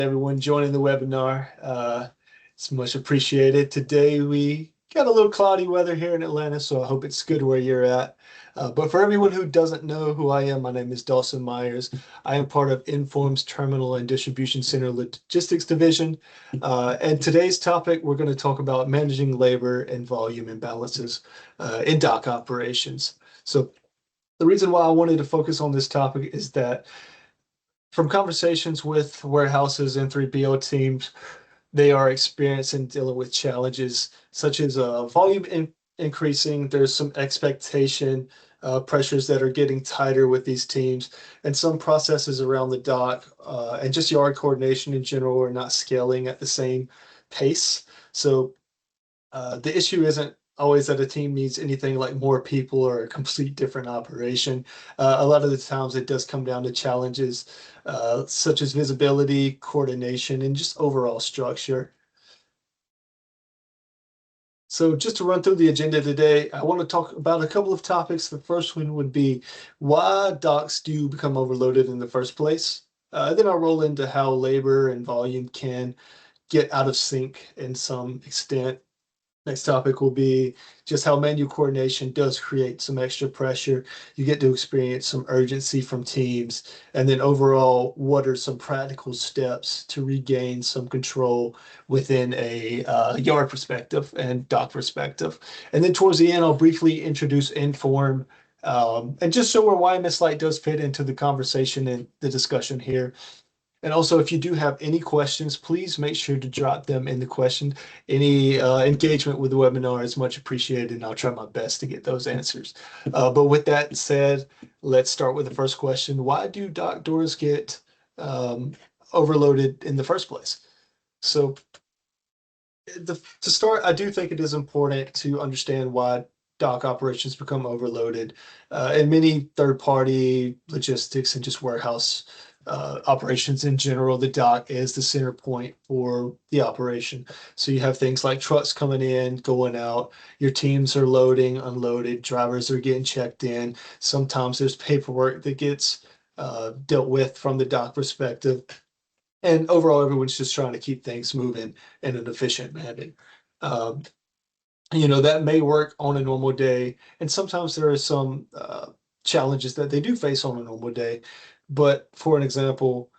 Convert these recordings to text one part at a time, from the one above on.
everyone joining the webinar. It's much appreciated. Today we got a little cloudy weather here in Atlanta, so I hope it's good where you're at. But for everyone who doesn't know who I am, my name is Dawson Myers. I am part of Inform's Terminal and Distribution Center Logistics Division. And today's topic, we're going to talk about managing labor and volume imbalances in dock operations. So the reason why I wanted to focus on this topic is that from conversations with warehouses and 3PL teams, they are experiencing dealing with challenges such as increasing. There's some expectation pressures that are getting tighter with these teams, and some processes around the dock and just yard coordination in general are not scaling at the same pace. So the issue isn't always that a team needs anything like more people or a complete different operation. A lot of the times it does come down to challenges such as visibility, coordination, and just overall structure. So just to run through the agenda today, I want to talk about a couple of topics. The first one would be why docks do become overloaded in the first place. Then I'll roll into how labor and volume can get out of sync in some extent. Next topic will be just how manual coordination does create some extra pressure. You get to experience some urgency from teams. And then overall, what are some practical steps to regain some control within a yard perspective and dock perspective? And then towards the end, I'll briefly introduce Inform and just show where YMS Light does fit into the conversation and the discussion here. And also, if you do have any questions, please make sure to drop them in the question. Any engagement with the webinar is much appreciated, and I'll try my best to get those answers. But with that said, let's start with the first question. Why do dock doors get overloaded in the first place? So to start, I do think it is important to understand why dock operations become overloaded. And many third-party logistics and just warehouse operations in general, the dock is the center point for the operation. So you have things like trucks coming in, going out, your teams are loading, unloaded, drivers are getting checked in. Sometimes there's paperwork that gets dealt with from the dock perspective. And overall, everyone's just trying to keep things moving in an efficient manner. Um, that may work on a normal day, and sometimes there are some challenges that they do face on a normal day. But for an example,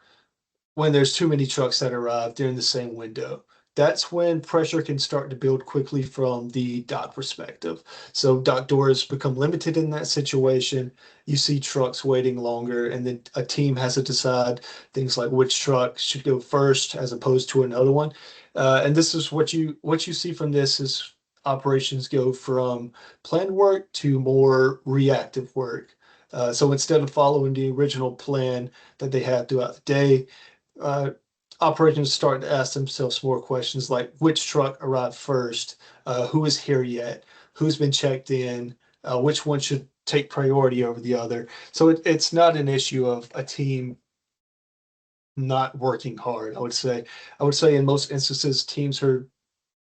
when there's too many trucks that arrive during the same window. That's when pressure can start to build quickly from the dock perspective. So dock doors become limited in that situation. You see trucks waiting longer, and then a team has to decide things like which truck should go first as opposed to another one. And this is what you see from this is operations go from planned work to more reactive work. So instead of following the original plan that they had throughout the day, uh, operations start to ask themselves more questions like which truck arrived first, who is here yet, who's been checked in, which one should take priority over the other. So it's not an issue of a team not working hard. I would say in most instances, teams are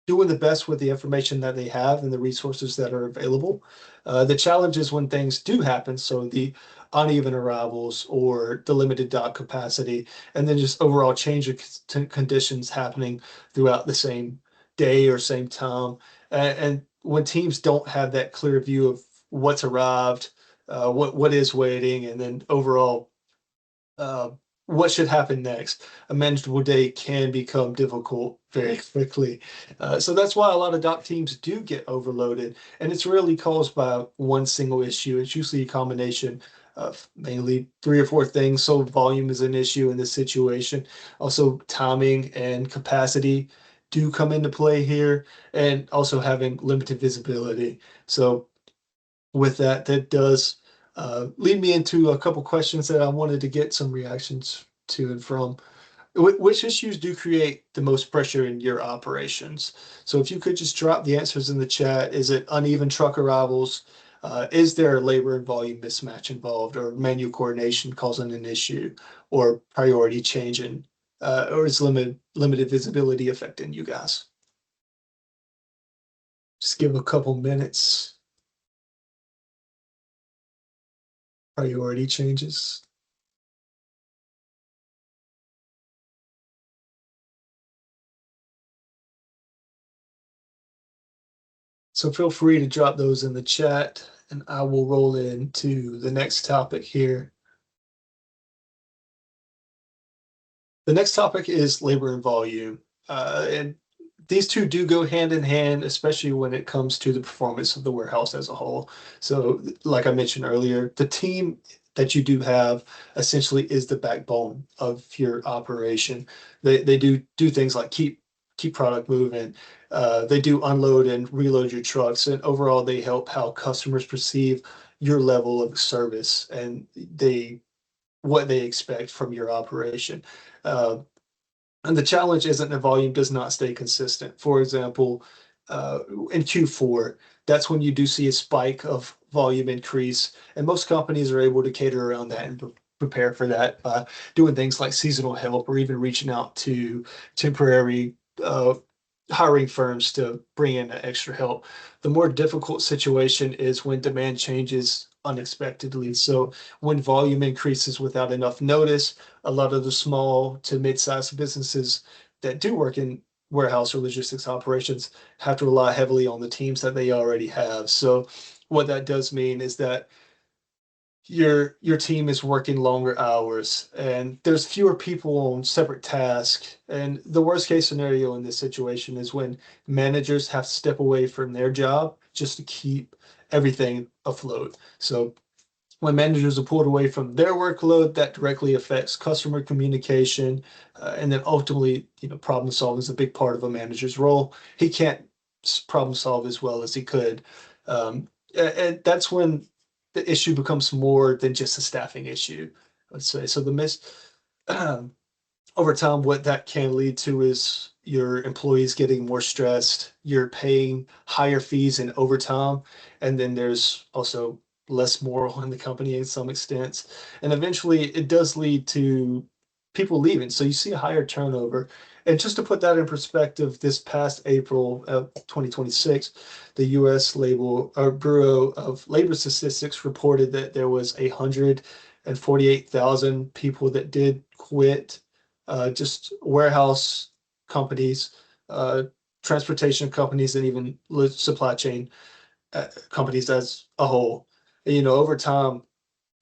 doing the best with the information that they have and the resources that are available. The challenge is when things do happen, so the uneven arrivals or the limited dock capacity, and then just overall change of conditions happening throughout the same day or same time. And when teams don't have that clear view of what's arrived, what is waiting, and then overall uh, what should happen next. A manageable day can become difficult very quickly. So that's why a lot of doc teams do get overloaded, and it's rarely caused by one single issue. It's usually a combination of mainly three or four things. So volume is an issue in this situation. Also, timing and capacity do come into play here, and also having limited visibility. So with that, that does lead me into a couple questions that I wanted to get some reactions to and from. Which issues do create the most pressure in your operations? So if you could just drop the answers in the chat, is it uneven truck arrivals? Is there a labor and volume mismatch involved, or manual coordination causing an issue, or priority changing, or is limited visibility affecting you guys? Just give a couple minutes. Priority changes. So feel free to drop those in the chat and I will roll into the next topic here. The next topic is labor and volume. And these two do go hand in hand, especially when it comes to the performance of the warehouse as a whole. So, like I mentioned earlier, the team that you do have essentially is the backbone of your operation. They do things like keep product moving. They do unload and reload your trucks, and overall, they help how customers perceive your level of service and what they expect from your operation. Uh, and the challenge isn't the volume does not stay consistent. For example, in Q4, that's when you do see a spike of volume increase, and most companies are able to cater around that and prepare for that by doing things like seasonal help or even reaching out to temporary hiring firms to bring in extra help. The more difficult situation is when demand changes unexpectedly. So when volume increases without enough notice, a lot of the small to mid-sized businesses that do work in warehouse or logistics operations have to rely heavily on the teams that they already have. So what that does mean is that your team is working longer hours and there's fewer people on separate tasks. And the worst case scenario in this situation is when managers have to step away from their job just to keep everything afloat. So when managers are pulled away from their workload, that directly affects customer communication, and then ultimately, problem solving is a big part of a manager's role. He can't problem solve as well as he could, and that's when the issue becomes more than just a staffing issue. Let's say so. Over time, what that can lead to is your employees getting more stressed, you're paying higher fees and overtime, and then there's also less moral in the company in some extent. And eventually it does lead to people leaving. So you see a higher turnover. And just to put that in perspective, this past April of 2026, the US Bureau of Labor Statistics reported that there was 148,000 people that did quit, just warehouse companies, uh, transportation companies, and even supply chain companies as a whole. And, over time,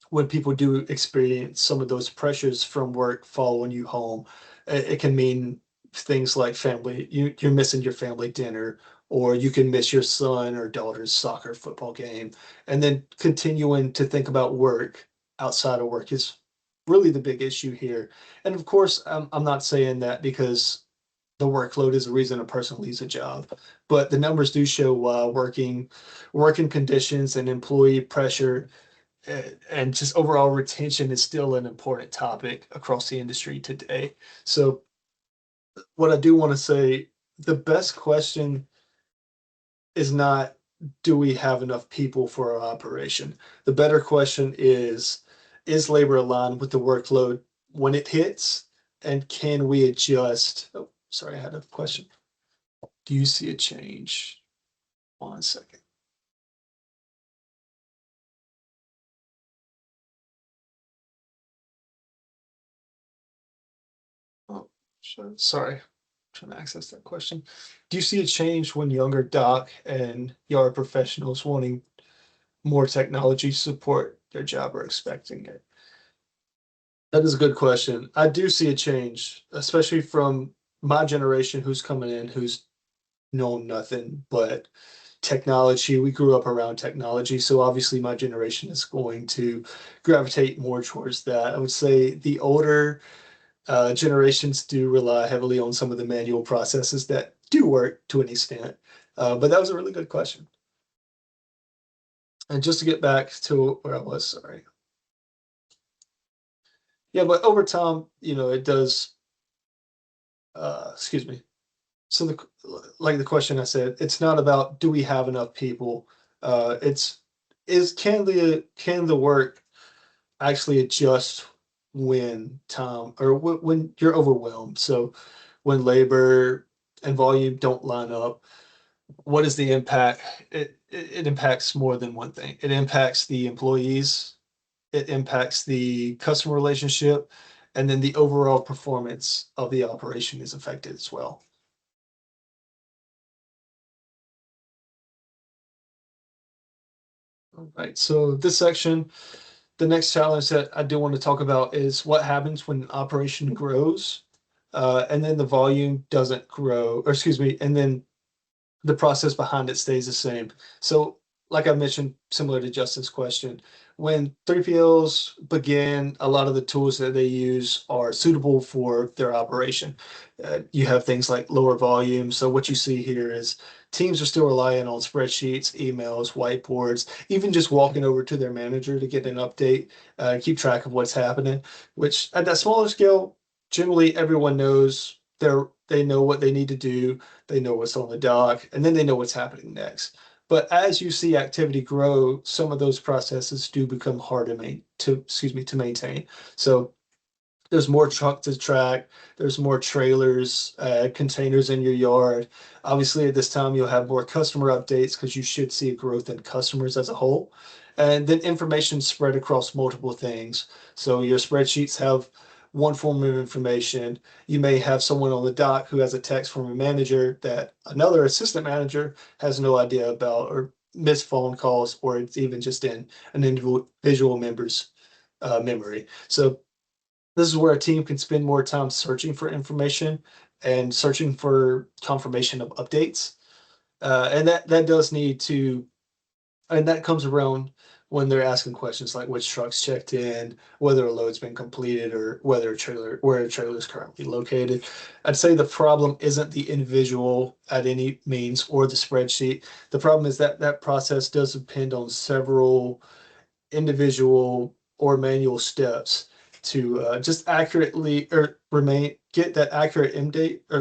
when people do experience some of those pressures from work following you home, it can mean things like family, you're missing your family dinner, or you can miss your son or daughter's soccer football game. And then continuing to think about work outside of work is really the big issue here. And of course, I'm not saying that because the workload is the reason a person leaves a job, but the numbers do show working conditions and employee pressure, and just overall retention is still an important topic across the industry today. So what I do want to say, the best question is not, do we have enough people for our operation? The better question is labor aligned with the workload when it hits? And can we adjust? Oh, sorry, I had a question. Do you see a change? 1 second. Oh, sure. Sorry. Trying to access that question. Do you see a change when younger doc and yard professionals wanting more technology support their job or expecting it? That is a good question. I do see a change, especially from my generation who's coming in, who's known nothing but technology. We grew up around technology. So obviously my generation is going to gravitate more towards that. I would say the older generations do rely heavily on some of the manual processes that do work to an extent. But that was a really good question. And just to get back to where I was, sorry. Yeah, but over time, it does, excuse me. So like the question I said, it's not about do we have enough people? It's is can the work actually adjust when time or when you're overwhelmed? So when labor and volume don't line up, what is the impact? It impacts more than one thing. It impacts the employees, it impacts the customer relationship, and then the overall performance of the operation is affected as well. Right. So this section, the next challenge that I do want to talk about is what happens when an operation grows, and then the volume doesn't grow, or excuse me, and then the process behind it stays the same. So, like I mentioned, similar to Justin's question, when 3PLs begin, a lot of the tools that they use are suitable for their operation. You have things like lower volume. So, what you see here is teams are still relying on spreadsheets, emails, whiteboards, even just walking over to their manager to get an update, keep track of what's happening, which at that smaller scale, generally everyone knows they know what they need to do, they know what's on the dock, and then they know what's happening next. But as you see activity grow, some of those processes do become hard to maintain. So there's more truck to track, there's more trailers, containers in your yard. Obviously, at this time, you'll have more customer updates because you should see a growth in customers as a whole. And then information spread across multiple things. So your spreadsheets have one form of information. You may have someone on the dock who has a text from a manager that another assistant manager has no idea about, or missed phone calls, or it's even just in an individual member's memory. So this is where a team can spend more time searching for information and searching for confirmation of updates. And that does need to, and that comes around when they're asking questions like which trucks checked in, whether a load's been completed, or where a trailer is currently located. I'd say the problem isn't the individual at any means or the spreadsheet. The problem is that that process does depend on several individual or manual steps to just accurately or remain get that accurate end date, or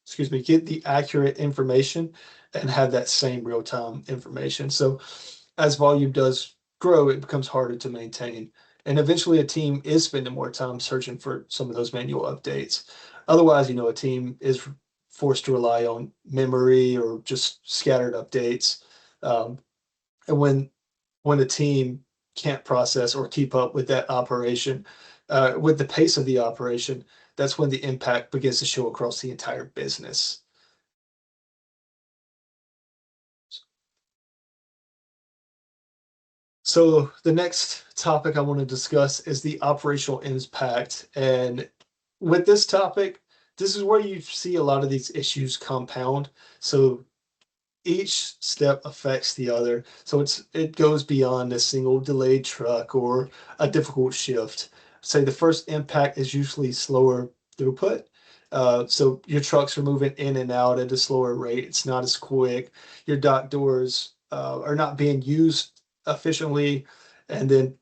excuse me, get the accurate information and have that same real-time information. So as volume does grow, it becomes harder to maintain. And eventually a team is spending more time searching for some of those manual updates. Otherwise, a team is forced to rely on memory or just scattered updates. And when a team can't process or keep up with that operation, with the pace of the operation, that's when the impact begins to show across the entire business. So the next topic I want to discuss is the operational impact. And with this topic, this is where you see a lot of these issues compound. So each step affects the other. So it goes beyond a single delayed truck or a difficult shift. Say the first impact is usually slower throughput. So your trucks are moving in and out at a slower rate. It's not as quick. Your dock doors are not being used efficiently, and then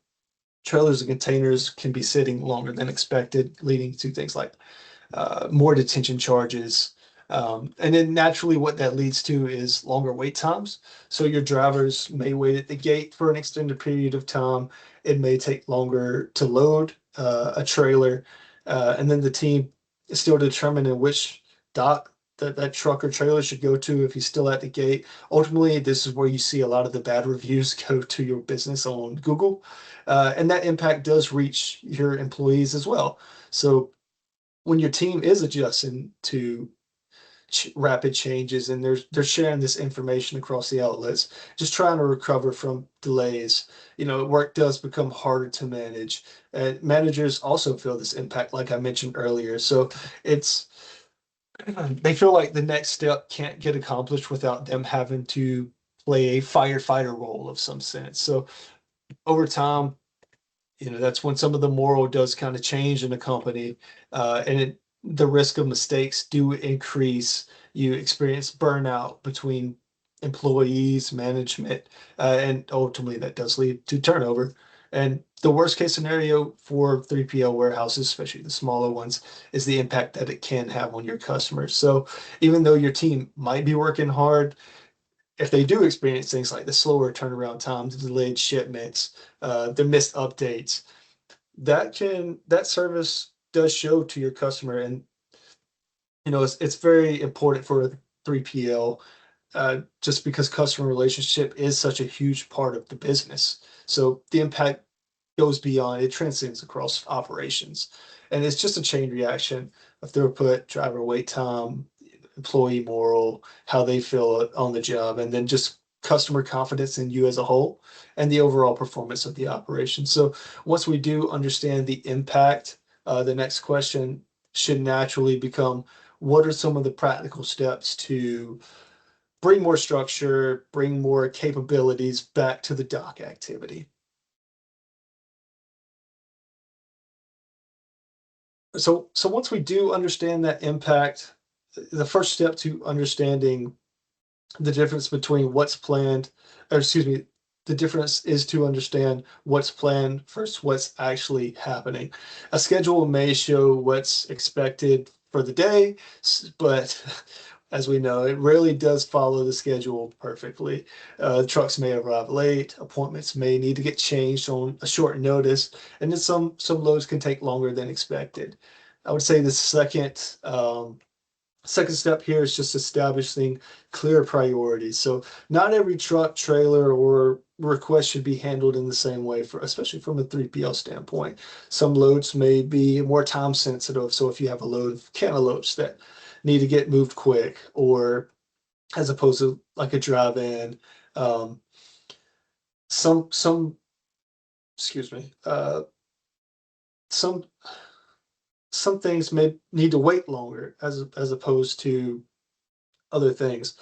trailers and containers can be sitting longer than expected, leading to things like more detention charges. And then naturally, what that leads to is longer wait times. So your drivers may wait at the gate for an extended period of time. It may take longer to load a trailer. And then the team is still determining which dock that truck or trailer should go to if he's still at the gate. Ultimately, this is where you see a lot of the bad reviews go to your business on Google. And that impact does reach your employees as well. So when your team is adjusting to rapid changes and they're sharing this information across the outlets, just trying to recover from delays, work does become harder to manage. And managers also feel this impact, like I mentioned earlier. So it's they feel like the next step can't get accomplished without them having to play a firefighter role of some sense. So over time, that's when some of the moral does kind of change in a company, and the risk of mistakes do increase. You experience burnout between employees, management, and ultimately that does lead to turnover. And the worst case scenario for 3PL warehouses, especially the smaller ones, is the impact that it can have on your customers. So even though your team might be working hard, if they do experience things like the slower turnaround times, the delayed shipments, the missed updates, that service does show to your customer. And it's very important for a 3PL, just because customer relationship is such a huge part of the business. So the impact goes beyond, it transcends across operations. And it's just a chain reaction of throughput, driver wait time, employee moral, how they feel on the job, and then just customer confidence in you as a whole and the overall performance of the operation. So once we do understand the impact, the next question should naturally become, what are some of the practical steps to bring more structure, bring more capabilities back to the dock activity? So once we do understand that impact, the first step to understanding the difference between what's planned, or excuse me, the difference is to understand what's planned versus what's actually happening. A schedule may show what's expected for the day, but as we know, it rarely does follow the schedule perfectly. Trucks may arrive late, appointments may need to get changed on a short notice, and then some loads can take longer than expected. I would say the second step here is just establishing clear priorities. So not every truck, trailer, or request should be handled in the same way, for especially from a 3PL standpoint. Some loads may be more time sensitive. So if you have a load of cantaloupes that need to get moved quick, or as opposed to like a drive-in, um, some excuse me, some some things may need to wait longer as opposed to other things.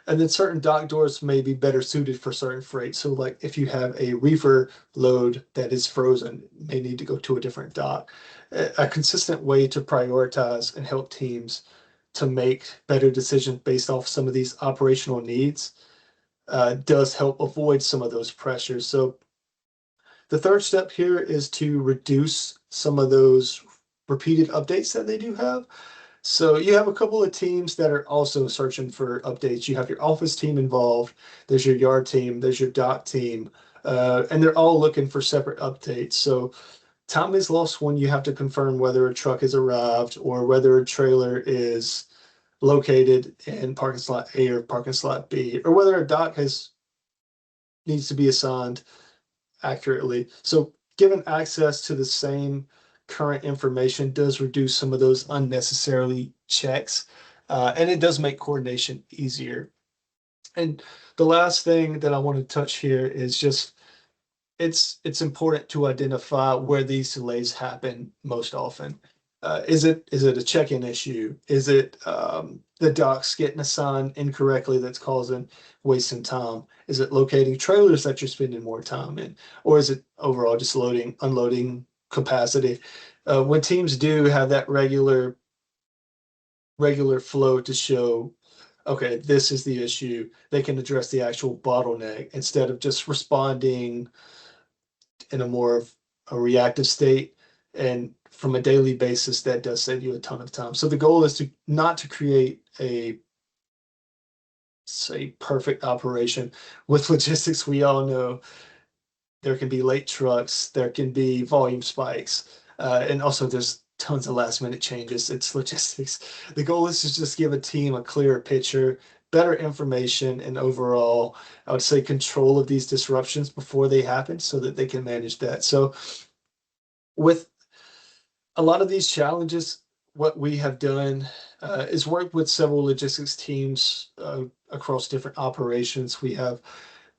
And then certain dock doors may be better suited for certain freight. So like if you have a reefer load that is frozen, it may need to go to a different dock. A consistent way to prioritize and help teams to make better decisions based off some of these operational needs does help avoid some of those pressures. So the third step here is to reduce some of those repeated updates that they do have. So you have a couple of teams that are also searching for updates. You have your office team involved, there's your yard team, there's your dock team, and they're all looking for separate updates. So time is lost when you have to confirm whether a truck has arrived or whether a trailer is located in parking slot A or parking slot B, or whether a dock has needs to be assigned accurately. So given access to the same current information does reduce some of those unnecessarily checks, and it does make coordination easier. And the last thing that I want to touch here is just it's important to identify where these delays happen most often. Is it a check-in issue? Is it the docks getting assigned incorrectly that's causing wasting time? Is it locating trailers that you're spending more time in, or is it overall just loading, unloading capacity? When teams do have that regular flow to show, okay, this is the issue, they can address the actual bottleneck instead of just responding in a more of a reactive state. And from a daily basis, that does save you a ton of time. So the goal is to not to create a say perfect operation. With logistics, we all know there can be late trucks, there can be volume spikes, and also there's tons of last minute changes. It's logistics. The goal is to just give a team a clearer picture, better information, and overall, I would say control of these disruptions before they happen so that they can manage that. So with a lot of these challenges, what we have done is work with several logistics teams across different operations. We have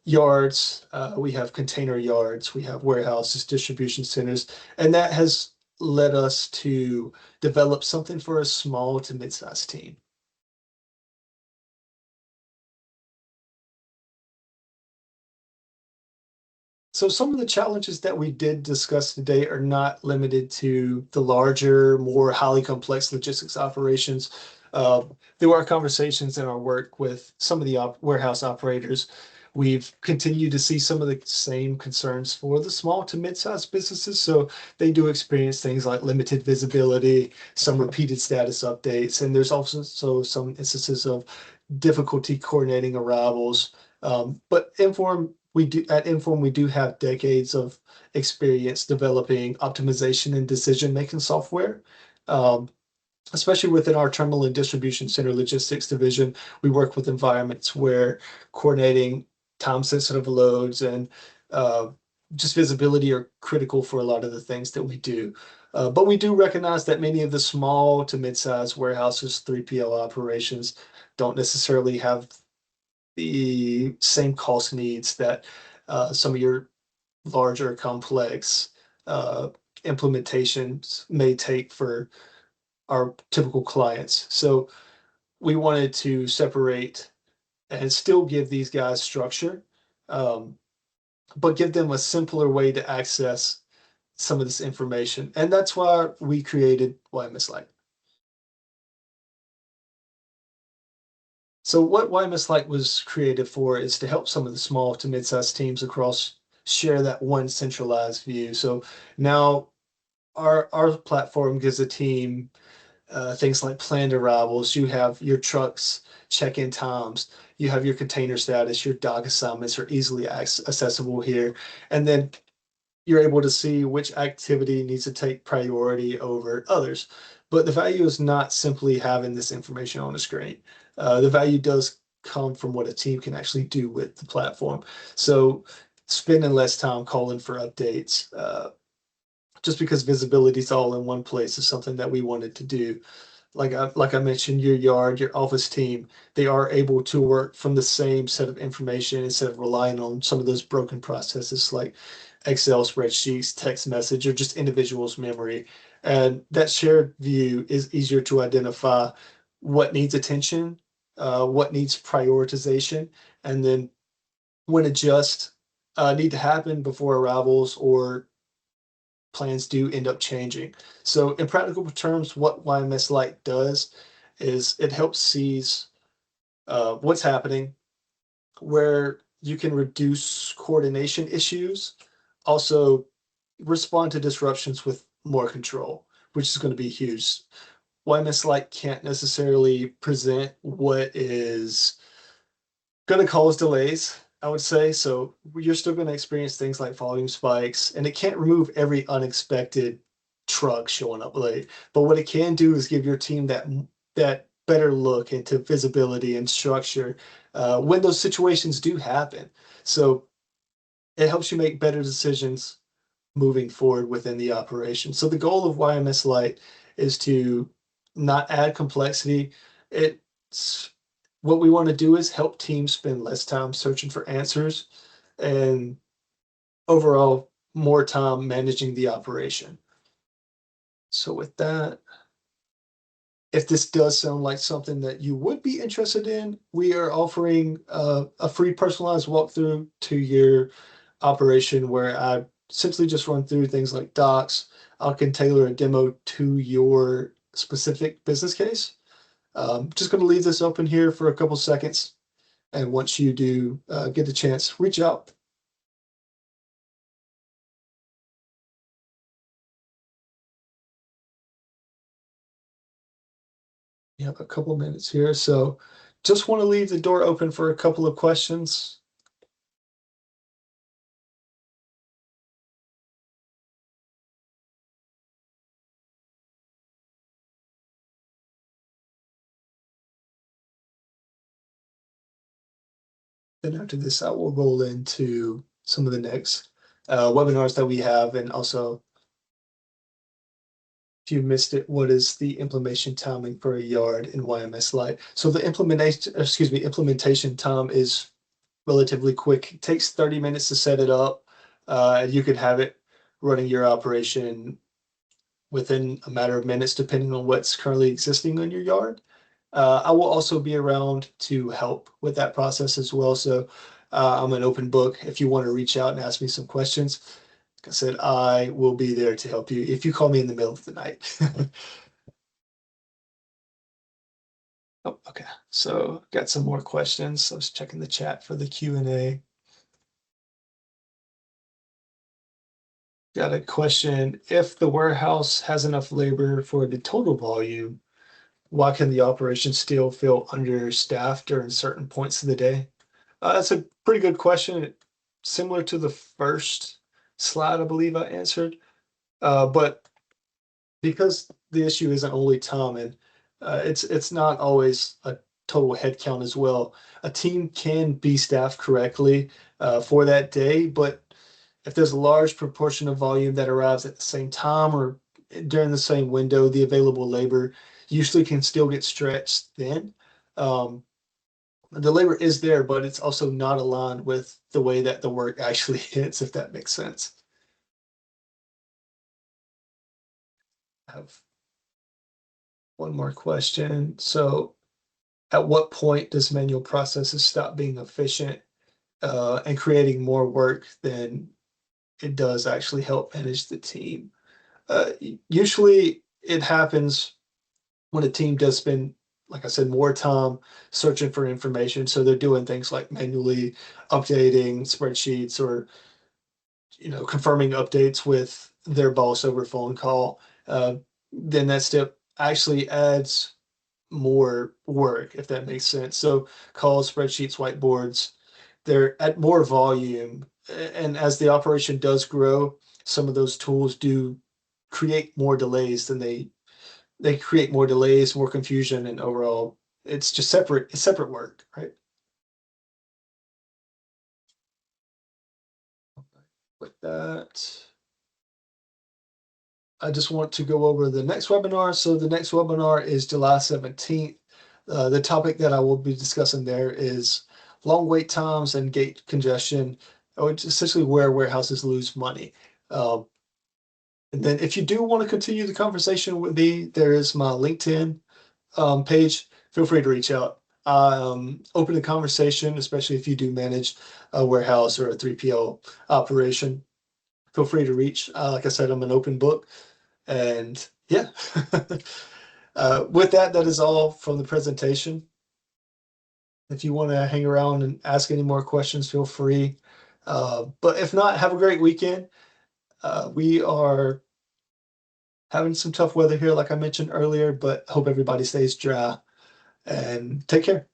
yards, we have container yards, we have warehouses, distribution centers, and that has led us to develop something for a small to mid-sized team. So some of the challenges that we did discuss today are not limited to the larger, more highly complex logistics operations. Uh, Through our conversations and our work with some of the warehouse operators, we've continued to see some of the same concerns for the small to mid-sized businesses. So they do experience things like limited visibility, some repeated status updates, and there's also some instances of difficulty coordinating arrivals. But Inform we do have decades of experience developing optimization and decision making software. Um, Especially within our terminal and distribution center logistics division, we work with environments where coordinating time sensitive loads and uh, just visibility are critical for a lot of the things that we do. But we do recognize that many of the small to mid-sized warehouses, 3PL operations, don't necessarily have the same cost needs that some of your larger complex uh, implementations may take for our typical clients. So we wanted to separate and still give these guys structure, um, but give them a simpler way to access some of this information. And that's why we created YMS Lite. So what YMS Lite was created for is to help some of the small to mid-sized teams across share that one centralized view. So now our platform gives a team things like planned arrivals. You have your trucks check-in times. You have your container status. Your dock assignments are easily accessible here. And then you're able to see which activity needs to take priority over others. But the value is not simply having this information on the screen. The value does come from what a team can actually do with the platform. So spending less time calling for updates, just because visibility is all in one place is something that we wanted to do. Like I mentioned, your yard, your office team, they are able to work from the same set of information instead of relying on some of those broken processes like Excel spreadsheets, text message, or just individuals' memory. And that shared view is easier to identify what needs attention, what needs prioritization, and then when adjust need to happen before arrivals or plans do end up changing. So in practical terms, what YMS Lite does is it helps seize what's happening, where you can reduce coordination issues, also respond to disruptions with more control, which is going to be huge. YMS Lite can't necessarily present what is going to cause delays, I would say. So you're still going to experience things like volume spikes, and it can't remove every unexpected truck showing up late. But what it can do is give your team that better look into visibility and structure when those situations do happen. So it helps you make better decisions moving forward within the operation. So the goal of YMS Lite is to not add complexity. It's what we want to do is help teams spend less time searching for answers and overall more time managing the operation. So with that, if this does sound like something that you would be interested in, we are offering a free personalized walkthrough to your operation where I simply just run through things like docs. I can tailor a demo to your specific business case. Just going to leave this open here for a couple seconds. And once you do get the chance, reach out. You have a couple minutes here. So just want to leave the door open for a couple of questions. Then after this, I will roll into some of the next webinars that we have. And also, if you missed it, what is the implementation timing for a yard in YMS Lite? So the implementation time is relatively quick. It takes 30 minutes to set it up. You could have it running your operation within a matter of minutes, depending on what's currently existing in your yard. I will also be around to help with that process as well. So I'm an open book. If you want to reach out and ask me some questions, like I said, I will be there to help you if you call me in the middle of the night. Oh, okay. So got some more questions. I was checking the chat for the Q&A. Got a question. If the warehouse has enough labor for the total volume, why can the operation still feel understaffed during certain points of the day? That's a pretty good question. Similar to the first slide, I believe I answered. But because the issue isn't only time, and it's not always a total head count as well. A team can be staffed correctly for that day, but if there's a large proportion of volume that arrives at the same time or during the same window, the available labor usually can still get stretched thin. Um, The labor is there, but it's also not aligned with the way that the work actually hits, if that makes sense. I have one more question. So, at what point does manual processes stop being efficient and creating more work than it does actually help manage the team? Usually, it happens when a team does spend, like I said, more time searching for information. So they're doing things like manually updating spreadsheets or confirming updates with their boss over phone call. Then that step actually adds more work, if that makes sense. So calls, spreadsheets, whiteboards, they're at more volume. And as the operation does grow, some of those tools do create more delays than they create more delays, more confusion, and overall it's just separate work, right? With that, I just want to go over the next webinar. So the next webinar is July 17th. The topic that I will be discussing there is long wait times and gate congestion, which is essentially where warehouses lose money. Um, and then if you do want to continue the conversation with me, there is my LinkedIn page. Feel free to reach out. Open the conversation, especially if you do manage a warehouse or a 3PL operation. Feel free to reach. Like I said, I'm an open book. And yeah, with that, that is all from the presentation. If you want to hang around and ask any more questions, feel free. But if not, have a great weekend. We are having some tough weather here, like I mentioned earlier, but hope everybody stays dry and take care.